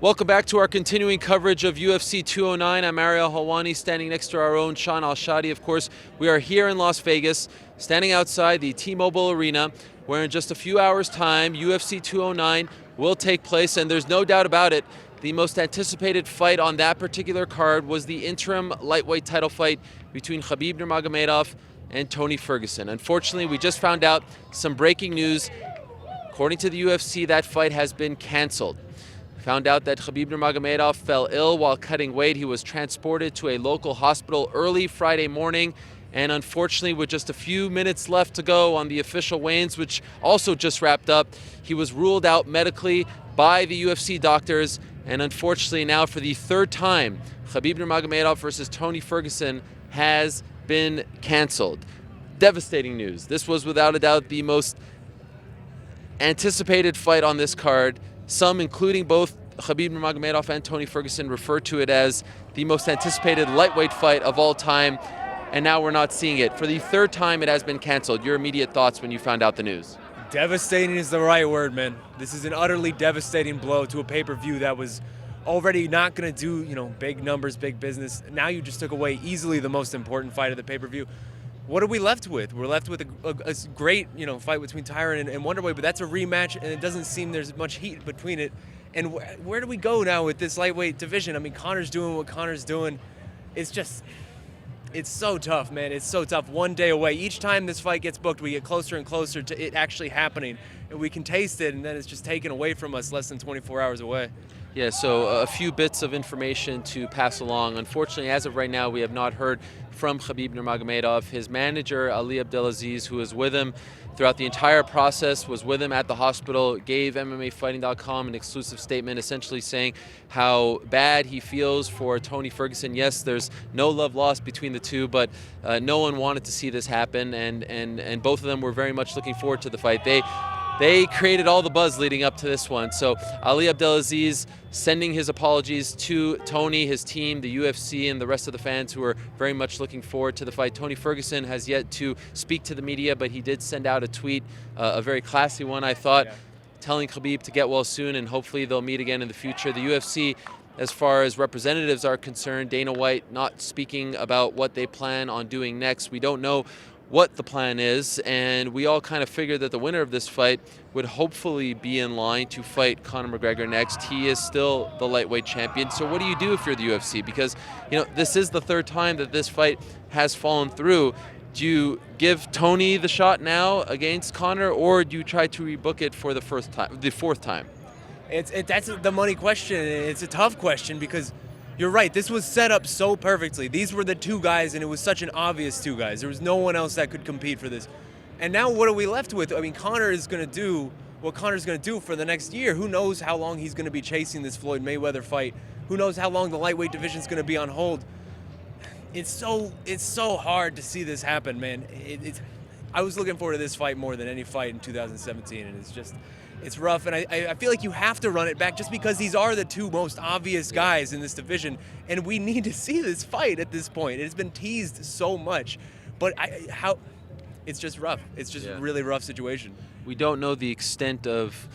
Welcome back to our continuing coverage of UFC 209. I'm Ariel Helwani, standing next to our own Sean Al-Shadi. Of course, we are here in Las Vegas, standing outside the T-Mobile Arena, where in just a few hours' time, UFC 209 will take place, and there's no doubt about it, the most anticipated fight on that particular card was the interim lightweight title fight between Khabib Nurmagomedov and Tony Ferguson. Unfortunately, we just found out some breaking news. According to the UFC, that fight has been canceled. Found out that Khabib Nurmagomedov fell ill while cutting weight. He was transported to a local hospital early Friday morning, and unfortunately, with just a few minutes left to go on the official weigh-ins, which also just wrapped up, he was ruled out medically by the UFC doctors, and unfortunately now for the third time, Khabib Nurmagomedov versus Tony Ferguson has been canceled. Devastating news. This was without a doubt the most anticipated fight on this card. Some, including both Khabib Nurmagomedov and Tony Ferguson, refer to it as the most anticipated lightweight fight of all time, and now we're not seeing it. For the third time, it has been canceled. Your immediate thoughts when you found out the news? Devastating is the right word, man. This is an utterly devastating blow to a pay-per-view that was already not going to do, big numbers, big business. Now you just took away easily the most important fight of the pay-per-view. What are we left with? We're left with a great, fight between Tyron and Wonderboy, but that's a rematch, and it doesn't seem there's much heat between it. And where do we go now with this lightweight division? I mean, Conor's doing what Conor's doing. It's so tough, man. It's so tough. One day away. Each time this fight gets booked, we get closer and closer to it actually happening, and we can taste it, and then it's just taken away from us less than 24 hours away. Yeah, so a few bits of information to pass along. Unfortunately, as of right now, we have not heard from Khabib Nurmagomedov. His manager, Ali Abdelaziz, who was with him throughout the entire process, was with him at the hospital, gave MMAfighting.com an exclusive statement essentially saying how bad he feels for Tony Ferguson. Yes, there's no love lost between the two, but no one wanted to see this happen, and both of them were very much looking forward to the fight. They created all the buzz leading up to this one. So Ali Abdelaziz sending his apologies to Tony, his team, the UFC, and the rest of the fans who are very much looking forward to the fight. Tony Ferguson has yet to speak to the media, but he did send out a tweet, a very classy one, I thought, telling Khabib to get well soon, and hopefully they'll meet again in the future. The UFC, as far as representatives are concerned, Dana White not speaking about what they plan on doing next. We don't know what the plan is, and we all kind of figured that the winner of this fight would hopefully be in line to fight Conor McGregor next. He is still the lightweight champion. So what do you do if you're the UFC? Because this is the third time that this fight has fallen through. Do you give Tony the shot now against Conor, or do you try to rebook it for the fourth time? That's the money question. It's a tough question because you're right. This was set up so perfectly. These were the two guys, and it was such an obvious two guys. There was no one else that could compete for this. And now what are we left with? I mean, Conor is going to do what Conor's going to do for the next year. Who knows how long he's going to be chasing this Floyd Mayweather fight? Who knows how long the lightweight division is going to be on hold? It's so hard to see this happen, man. I was looking forward to this fight more than any fight in 2017, and it's rough, and I feel like you have to run it back just because these are the two most obvious guys in this division, and we need to see this fight at this point. It's been teased so much, but it's just rough. It's just a really rough situation. We don't know the extent of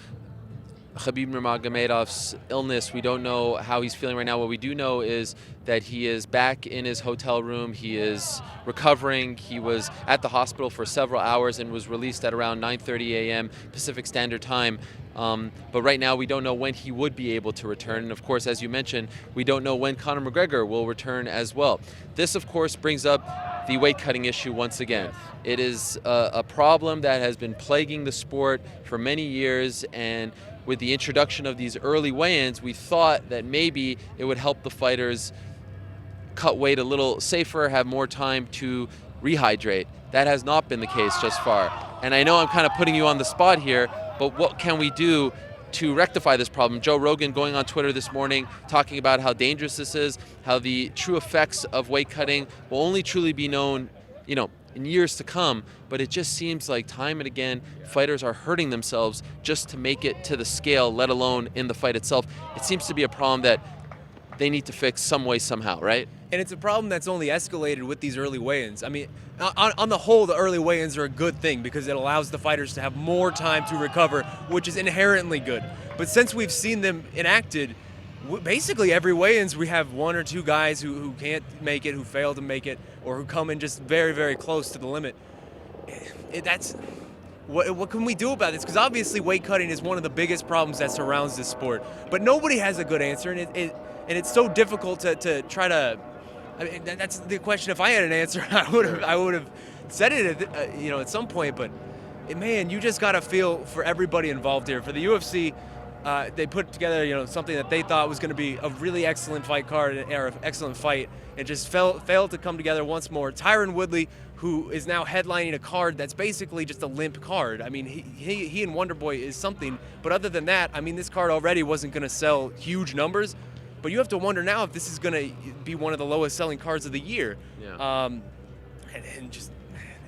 Khabib Nurmagomedov's illness. We don't know how he's feeling right now. What we do know is that he is back in his hotel room. He is recovering. He was at the hospital for several hours and was released at around 9:30 a.m. Pacific Standard Time. But right now we don't know when he would be able to return. And of course, as you mentioned, we don't know when Conor McGregor will return as well. This, of course, brings up the weight cutting issue once again. It is a problem that has been plaguing the sport for many years, and with the introduction of these early weigh-ins, we thought that maybe it would help the fighters cut weight a little safer, have more time to rehydrate. That has not been the case just far. And I know I'm kind of putting you on the spot here, but what can we do to rectify this problem? Joe Rogan going on Twitter this morning talking about how dangerous this is, how the true effects of weight cutting will only truly be known, in years to come, but it just seems like time and again fighters are hurting themselves just to make it to the scale, let alone in the fight itself. It seems to be a problem that they need to fix some way, somehow, right? And it's a problem that's only escalated with these early weigh-ins. I mean, on the whole, the early weigh-ins are a good thing because it allows the fighters to have more time to recover, which is inherently good. But since we've seen them enacted, basically every weigh-ins we have one or two guys who can't make it, who fail to make it, or who come in just very, very close to the limit. That's what can we do about this? Because obviously weight cutting is one of the biggest problems that surrounds this sport, but nobody has a good answer, and it's so difficult to try to. I mean, that's the question. If I had an answer, I would have said it at some point. But man, you just got to feel for everybody involved here. For the UFC, they put together something that they thought was going to be a really excellent fight card or an excellent fight. It just failed to come together once more. Tyron Woodley, who is now headlining a card that's basically just a limp card. I mean, he and Wonderboy is something, but other than that, I mean, this card already wasn't going to sell huge numbers. But you have to wonder now if this is going to be one of the lowest selling cards of the year. Yeah. And just,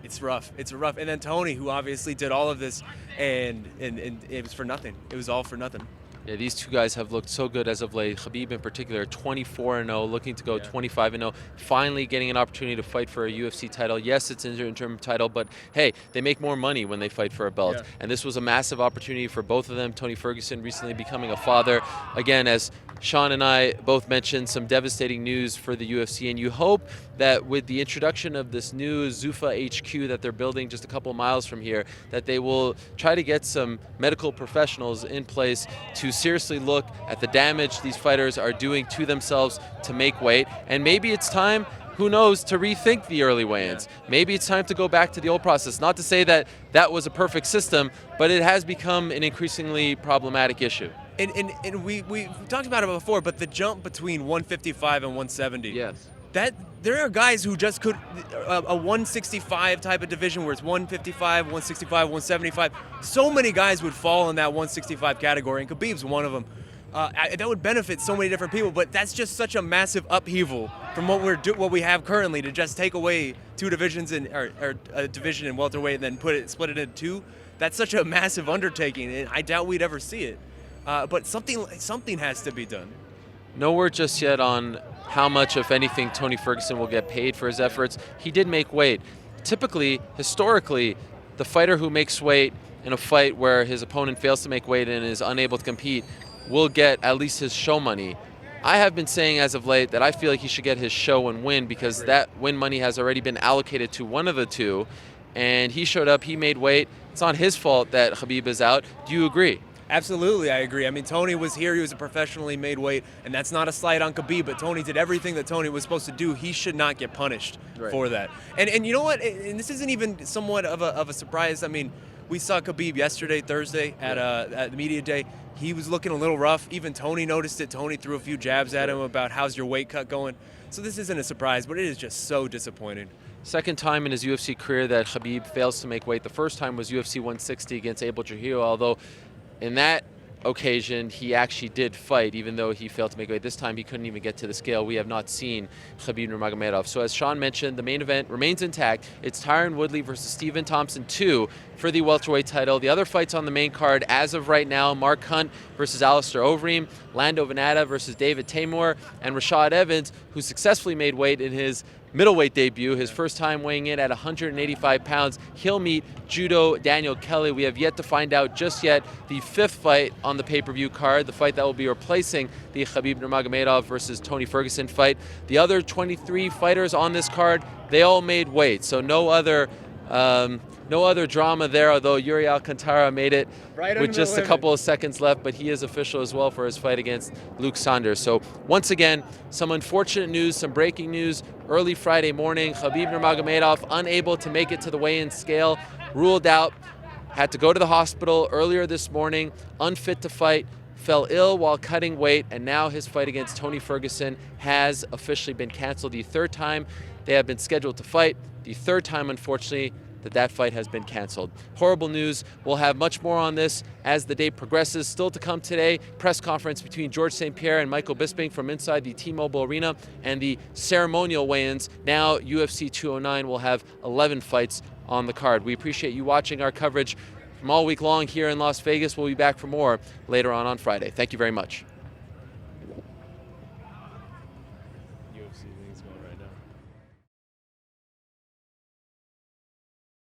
it's rough. It's rough. And then Tony, who obviously did all of this, and it was for nothing. It was all for nothing. Yeah, these two guys have looked so good as of late. Khabib in particular, 24-0, looking to go 25-0, finally getting an opportunity to fight for a UFC title. Yes, it's an interim title, but hey, they make more money when they fight for a belt. Yeah. And this was a massive opportunity for both of them. Tony Ferguson recently becoming a father. Again, as Sean and I both mentioned, some devastating news for the UFC, and you hope that with the introduction of this new Zuffa HQ that they're building just a couple miles from here, that they will try to get some medical professionals in place to seriously look at the damage these fighters are doing to themselves to make weight. And maybe it's time, who knows, to rethink the early weigh-ins. Yeah. Maybe it's time to go back to the old process. Not to say that that was a perfect system, but it has become an increasingly problematic issue. And we talked about it before, but the jump between 155 and 170. Yes. That there are guys who just could a 165 type of division where it's 155, 165, 175. So many guys would fall in that 165 category, and Khabib's one of them. That would benefit so many different people, but that's just such a massive upheaval from what we have currently to just take away two divisions or a division in welterweight and then split it into two. That's such a massive undertaking, and I doubt we'd ever see it. But something has to be done. No word just yet on how much, if anything, Tony Ferguson will get paid for his efforts. He did make weight. Typically, historically, the fighter who makes weight in a fight where his opponent fails to make weight and is unable to compete will get at least his show money. I have been saying as of late that I feel like he should get his show and win, because that win money has already been allocated to one of the two, and he showed up, he made weight. It's not his fault that Khabib is out. Do you agree? Absolutely, I agree. I mean, Tony was here. He was a professionally made weight, and that's not a slight on Khabib, but Tony did everything that Tony was supposed to do. He should not get punished for that. And you know what? And this isn't even somewhat of a surprise. I mean, we saw Khabib yesterday, Thursday, at the media day. He was looking a little rough. Even Tony noticed it. Tony threw a few jabs at him about how's your weight cut going. So this isn't a surprise, but it is just so disappointing. Second time in his UFC career that Khabib fails to make weight. The first time was UFC 160 against Abel Trujillo, although in that occasion, he actually did fight, even though he failed to make weight. This time, he couldn't even get to the scale. We have not seen Khabib Nurmagomedov. So as Sean mentioned, the main event remains intact. It's Tyron Woodley versus Stephen Thompson 2 for the welterweight title. The other fights on the main card, as of right now, Mark Hunt versus Alistair Overeem, Lando Venata versus David Tamor, and Rashad Evans, who successfully made weight in his middleweight debut, his first time weighing in at 185 pounds. He'll meet judo Daniel Kelly. We have yet to find out just yet the fifth fight on the pay-per-view card, the fight that will be replacing the Khabib Nurmagomedov versus Tony Ferguson fight. The other 23 fighters on this card, they all made weight, so no other drama there, although Yuri Alcantara made it with just a couple of seconds left, but he is official as well for his fight against Luke Saunders. So once again, some unfortunate news, some breaking news early Friday morning. Khabib Nurmagomedov unable to make it to the weigh-in scale, ruled out, had to go to the hospital earlier this morning, unfit to fight, fell ill while cutting weight, and now his fight against Tony Ferguson has officially been canceled. The third time they have been scheduled to fight, the third time, unfortunately, that fight has been canceled. Horrible news. We'll have much more on this as the day progresses. Still to come today, press conference between George St. Pierre and Michael Bisping from inside the T-Mobile Arena, and the ceremonial weigh-ins. Now UFC 209 will have 11 fights on the card. We appreciate you watching our coverage from all week long here in Las Vegas. We'll be back for more later on Friday. Thank you very much.